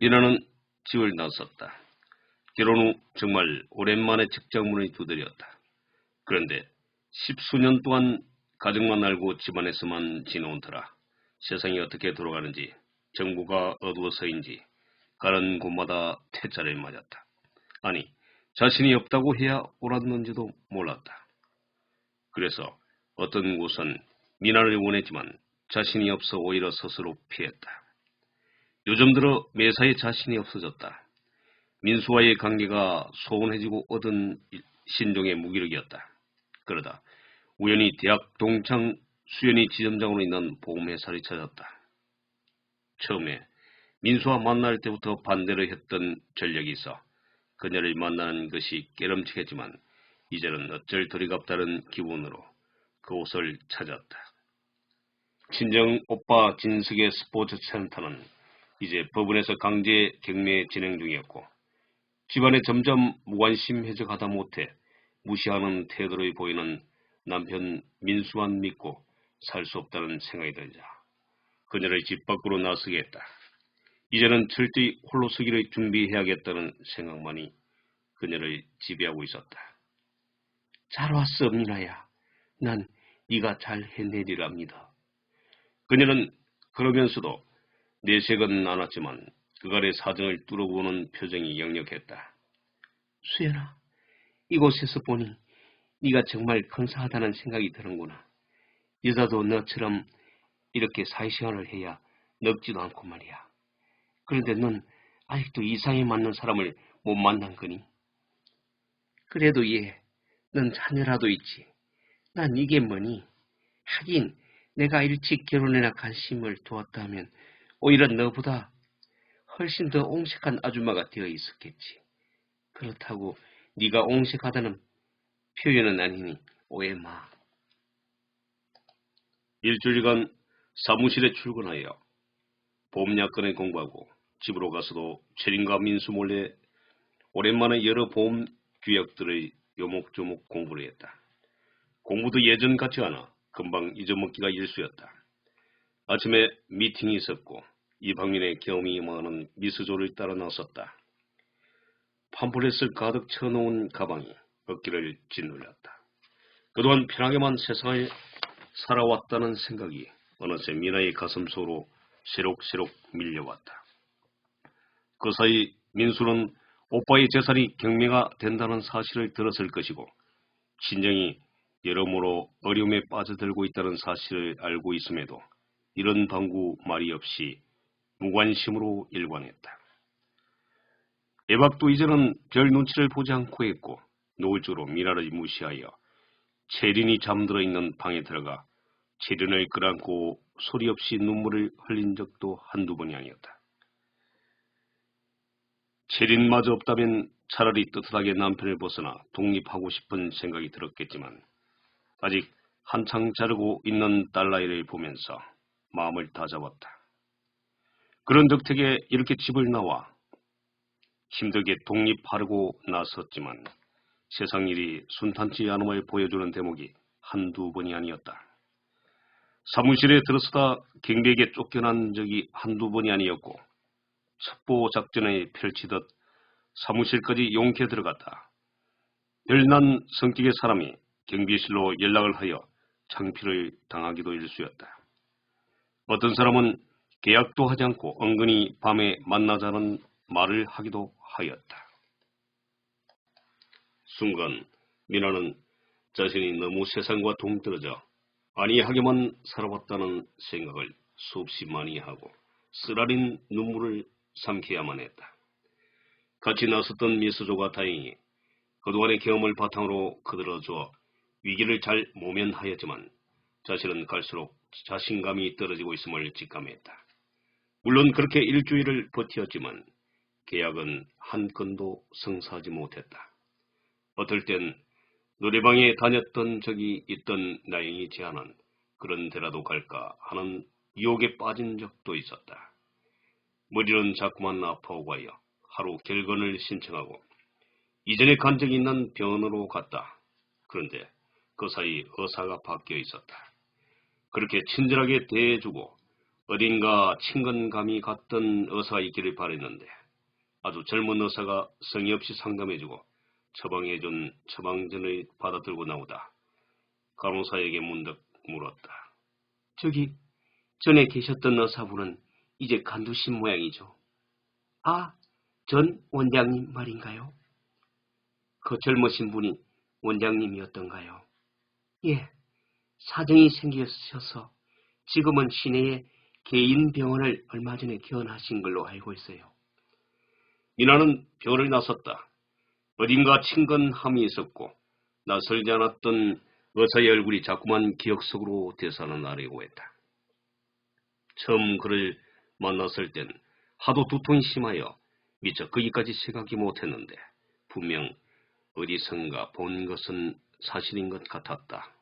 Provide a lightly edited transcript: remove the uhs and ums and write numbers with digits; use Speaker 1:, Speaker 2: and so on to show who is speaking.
Speaker 1: 민화는 집을 나섰다. 결혼 후 정말 오랜만에 직장문을 두드렸다. 그런데 십수년 동안 가정만 알고 집안에서만 지내온 터라 세상이 어떻게 돌아가는지 정보가 어두워서인지 가는 곳마다 퇴짜를 맞았다. 아니, 자신이 없다고 해야 옳았는지도 몰랐다. 그래서 어떤 곳은 민화를 원했지만 자신이 없어 오히려 스스로 피했다. 요즘 들어 매사에 자신이 없어졌다. 민수와의 관계가 소원해지고 얻은 신종의 무기력이었다. 그러다 우연히 대학 동창 수연이 지점장으로 있는 보험회사를 찾았다. 처음에 민수와 만날 때부터 반대를 했던 전력이 있어 그녀를 만나는 것이 깨름칙했지만 이제는 어쩔 도리가 없다는 기분으로 그곳을 찾았다. 친정 오빠 진숙의 스포츠 센터는 이제 법원에서 강제 경매 진행 중이었고 집안에 점점 무관심해져가다 못해 무시하는 태도를 보이는 남편 민수만 믿고 살 수 없다는 생각이 들자 그녀를 집 밖으로 나서게 했다. 이제는 철저히 홀로 서기를 준비해야겠다는 생각만이 그녀를 지배하고 있었다. 잘 왔어, 민아야. 난 네가 잘 해내리랍니다. 그녀는 그러면서도 내색은 않았지만 그간의 사정을 뚫어보는 표정이 역력했다. 수연아, 이곳에서 보니 네가 정말 근사하다는 생각이 드는구나. 여자도 너처럼 이렇게 사회생활을 해야 늙지도 않고 말이야. 그런데 넌 아직도 이상에 맞는 사람을 못 만난 거니? 그래도 넌 자녀라도 있지. 난 이게 뭐니? 하긴 내가 일찍 결혼이나 관심을 두었다면 오히려 너보다 훨씬 더 옹색한 아줌마가 되어 있었겠지. 그렇다고 네가 옹색하다는 표현은 아니니 오해 마. 일주일간 사무실에 출근하여 보험약관을 공부하고 집으로 가서도 최린과 민수 몰래 오랜만에 여러 보험 규약들을 요목조목 공부를 했다. 공부도 예전 같지 않아 금방 잊어먹기가 일쑤였다. 아침에 미팅이 있었고 이방인의 경험이 많은 미스조를 따라 나섰다. 팜플렛을 가득 쳐놓은 가방이 어깨를 짓눌렸다. 그동안 편하게만 세상을 살아왔다는 생각이 어느새 미나의 가슴 속으로 시록시록 밀려왔다. 그 사이 민수는 오빠의 재산이 경매가 된다는 사실을 들었을 것이고 친정이 여러모로 어려움에 빠져들고 있다는 사실을 알고 있음에도 이런 방구 말이 없이 무관심으로 일관했다. 애박도 이제는 별 눈치를 보지 않고 했고 노을조로 미나를 무시하여 채린이 잠들어 있는 방에 들어가 채린을 끌안고 소리 없이 눈물을 흘린 적도 한두 번이 아니었다. 채린마저 없다면 차라리 떳떳하게 남편을 벗어나 독립하고 싶은 생각이 들었겠지만 아직 한창 자르고 있는 딸아이를 보면서 마음을 다잡았다. 그런 덕택에 이렇게 집을 나와 힘들게 독립하려고 나섰지만 세상 일이 순탄치 않음을 보여주는 대목이 한두 번이 아니었다. 사무실에 들어서다 경비에게 쫓겨난 적이 한두 번이 아니었고 첩보 작전을 펼치듯 사무실까지 용케 들어갔다. 별난 성격의 사람이 경비실로 연락을 하여 창피를 당하기도 일쑤였다. 어떤 사람은 계약도 하지 않고 은근히 밤에 만나자는 말을 하기도 하였다. 순간 민아는 자신이 너무 세상과 동떨어져 안이하게만 살아왔다는 생각을 수없이 많이 하고 쓰라린 눈물을 삼켜야만 했다. 같이 나섰던 미수조가 다행히 그동안의 경험을 바탕으로 거들어줘 위기를 잘 모면하였지만 자신은 갈수록 자신감이 떨어지고 있음을 직감했다. 물론 그렇게 일주일을 버텼지만 계약은 한 건도 성사하지 못했다. 어떨 땐 노래방에 다녔던 적이 있던 나영이 제안한 그런 데라도 갈까 하는 유혹에 빠진 적도 있었다. 머리는 자꾸만 아파오고 하여 하루 결건을 신청하고 이전에 간 적이 있는 병원으로 갔다. 그런데 그 사이 의사가 바뀌어 있었다. 그렇게 친절하게 대해주고 어딘가 친근감이 갔던 의사가 있기를 바랬는데 아주 젊은 의사가 성의 없이 상담해주고 처방해준 처방전을 받아들고 나오다 간호사에게 문득 물었다. 저기 전에 계셨던 의사분은 이제 간두신 모양이죠. 아, 전 원장님 말인가요? 그 젊으신 분이 원장님이었던가요? 예, 사정이 생기셔서 지금은 시내에 개인 병원을 얼마 전에 개원하신 걸로 알고 있어요. 미나는 병원을 나섰다. 어딘가 친근함이 있었고 낯설지 않았던 의사의 얼굴이 자꾸만 기억 속으로 되살아나려고 했다. 처음 그를 만났을 땐 하도 두통이 심하여 미처 거기까지 생각이 못했는데 분명 어디선가 본 것은 사실인 것 같았다.